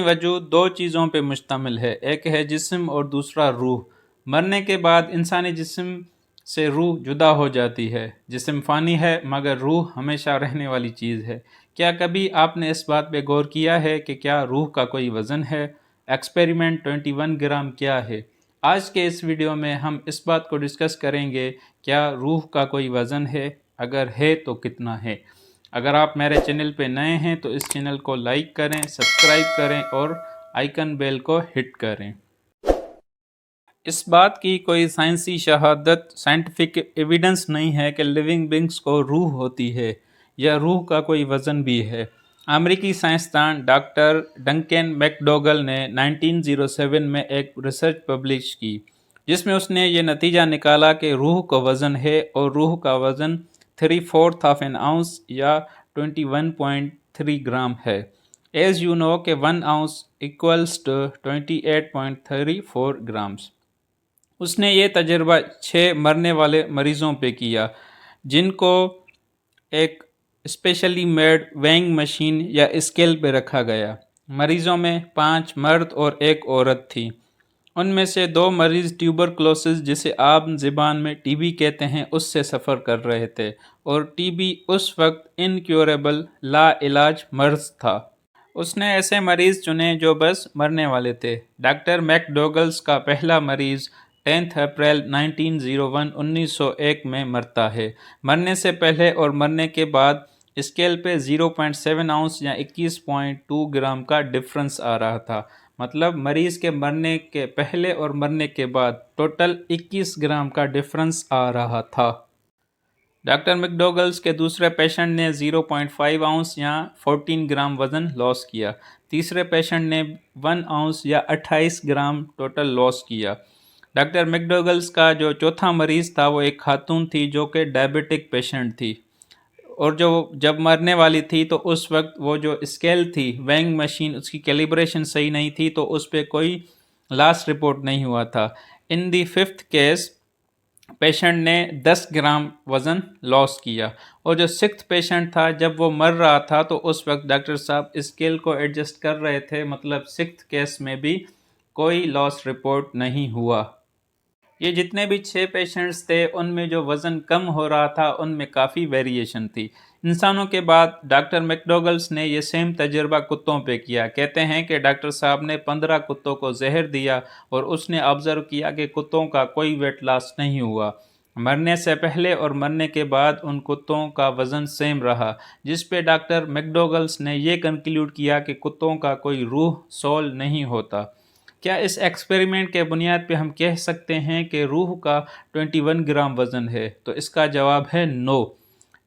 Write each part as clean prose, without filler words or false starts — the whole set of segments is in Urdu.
وجود دو چیزوں پہ مشتمل ہے، ایک ہے جسم اور دوسرا روح۔ مرنے کے بعد انسانی جسم سے روح جدا ہو جاتی ہے۔ جسم فانی ہے مگر روح ہمیشہ رہنے والی چیز ہے۔ کیا کبھی آپ نے اس بات پہ غور کیا ہے کہ کیا روح کا کوئی وزن ہے؟ ایکسپیریمنٹ 21 گرام کیا ہے؟ آج کے اس ویڈیو میں ہم اس بات کو ڈسکس کریں گے، کیا روح کا کوئی وزن ہے؟ اگر ہے تو کتنا ہے؟ اگر آپ میرے چینل پہ نئے ہیں تو اس چینل کو لائک کریں، سبسکرائب کریں اور آئیکن بیل کو ہٹ کریں۔ اس بات کی کوئی سائنسی شہادت، سائنٹیفک ایویڈنس نہیں ہے کہ لیونگ بینگز کو روح ہوتی ہے یا روح کا کوئی وزن بھی ہے۔ امریکی سائنسدان ڈاکٹر ڈنکن میک ڈوگل نے 1907 میں ایک ریسرچ پبلش کی، جس میں اس نے یہ نتیجہ نکالا کہ روح کا وزن ہے اور روح کا وزن 3/4 آف این آؤنس یا 21.3 گرام ہے۔ ایز یو نو کہ 1 ounce equals to 28.34 grams۔ اس نے یہ تجربہ 6 مرنے والے مریضوں پہ کیا، جن کو ایک اسپیشلی میڈ ویئنگ مشین یا اسکیل پہ رکھا گیا۔ مریضوں میں 5 مرد اور 1 عورت تھی۔ ان میں سے 2 مریض ٹیوبرکلوسس، جسے عام زبان میں ٹی بی کہتے ہیں، اس سے سفر کر رہے تھے، اور ٹی بی اس وقت انکیوریبل، لا علاج مرض تھا۔ اس نے ایسے مریض چنے جو بس مرنے والے تھے۔ ڈاکٹر میک ڈوگلز کا پہلا مریض 10 اپریل 1901 میں مرتا ہے۔ مرنے سے پہلے اور مرنے کے بعد اسکیل پہ 0.7 ounce یا 21.2 گرام کا ڈفرنس آ رہا تھا۔ مطلب مریض کے مرنے کے پہلے اور مرنے کے بعد ٹوٹل 21 گرام کا ڈفرنس آ رہا تھا۔ ڈاکٹر میک ڈوگلز کے دوسرے پیشنٹ نے 0.5 ounce یا 14 گرام وزن لاس کیا۔ تیسرے پیشنٹ نے 1 ounce یا 28 گرام ٹوٹل لاس کیا۔ ڈاکٹر میک ڈوگلز کا جو چوتھا مریض تھا وہ ایک خاتون تھی جو کہ ڈائبٹک پیشنٹ تھی، اور جو جب مرنے والی تھی تو اس وقت وہ جو اسکیل تھی، ویئنگ مشین، اس کی کیلیبریشن صحیح نہیں تھی، تو اس پہ کوئی لاس رپورٹ نہیں ہوا تھا۔ ان دی 5th کیس پیشنٹ نے 10 گرام وزن لاس کیا، اور جو 6th پیشنٹ تھا جب وہ مر رہا تھا تو اس وقت ڈاکٹر صاحب اسکیل کو ایڈجسٹ کر رہے تھے، مطلب 6th کیس میں بھی کوئی لاس رپورٹ نہیں ہوا۔ یہ جتنے بھی 6 پیشنٹس تھے ان میں جو وزن کم ہو رہا تھا ان میں کافی ویریشن تھی۔ انسانوں کے بعد ڈاکٹر میک ڈوگلز نے یہ سیم تجربہ کتوں پہ کیا۔ کہتے ہیں کہ ڈاکٹر صاحب نے 15 کتوں کو زہر دیا اور اس نے آبزرو کیا کہ کتوں کا کوئی ویٹ لاس نہیں ہوا۔ مرنے سے پہلے اور مرنے کے بعد ان کتوں کا وزن سیم رہا، جس پہ ڈاکٹر میک ڈوگلز نے یہ کنکلیوڈ کیا کہ کتوں کا کوئی روح، سول نہیں ہوتا۔ کیا اس ایکسپیریمنٹ کے بنیاد پہ ہم کہہ سکتے ہیں کہ روح کا 21 گرام وزن ہے؟ تو اس کا جواب ہے نو،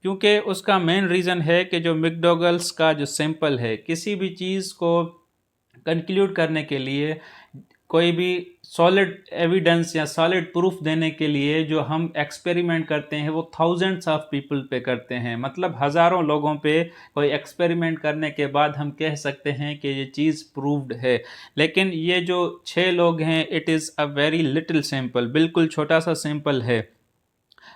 کیونکہ اس کا مین ریزن ہے کہ جو میک ڈوگلز کا جو سیمپل ہے، کسی بھی چیز کو کنکلیوڈ کرنے کے لیے، کوئی بھی سالڈ ایویڈنس یا سالڈ پروف دینے کے لیے جو ہم ایکسپیریمنٹ کرتے ہیں وہ تھاؤزنڈس آف پیپل پہ کرتے ہیں، مطلب ہزاروں لوگوں پہ کوئی ایکسپیریمنٹ کرنے کے بعد ہم کہہ سکتے ہیں کہ یہ چیز پروفڈ ہے۔ لیکن یہ جو 6 لوگ ہیں، it is a very little sample, بالکل چھوٹا سا سیمپل ہے،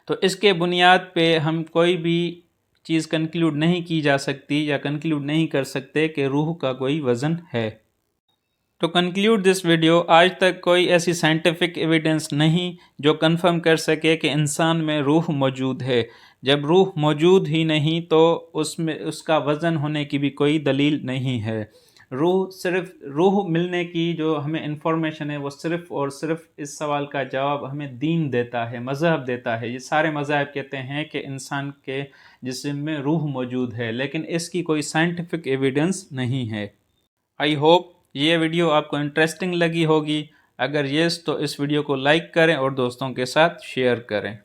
تو اس کے بنیاد پہ ہم کوئی بھی چیز کنکلیوڈ نہیں کی جا سکتی یا کنکلیوڈ نہیں کر سکتے کہ روح کا کوئی وزن ہے۔ ٹو کنکلیوڈ دس ویڈیو، آج تک کوئی ایسی سائنٹیفک ایویڈنس نہیں جو کنفرم کر سکے کہ انسان میں روح موجود ہے۔ جب روح موجود ہی نہیں تو اس میں اس کا وزن ہونے کی بھی کوئی دلیل نہیں ہے۔ روح ملنے کی جو ہمیں انفارمیشن ہے وہ صرف اور صرف اس سوال کا جواب ہمیں دین دیتا ہے، مذہب دیتا ہے۔ یہ سارے مذاہب کہتے ہیں کہ انسان کے جسم میں روح موجود ہے، لیکن اس کی کوئی سائنٹیفک ایویڈنس نہیں ہے۔ آئی ہوپ یہ ویڈیو آپ کو انٹرسٹنگ لگی ہوگی۔ اگر یس تو اس ویڈیو کو لائک کریں اور دوستوں کے ساتھ شیئر کریں۔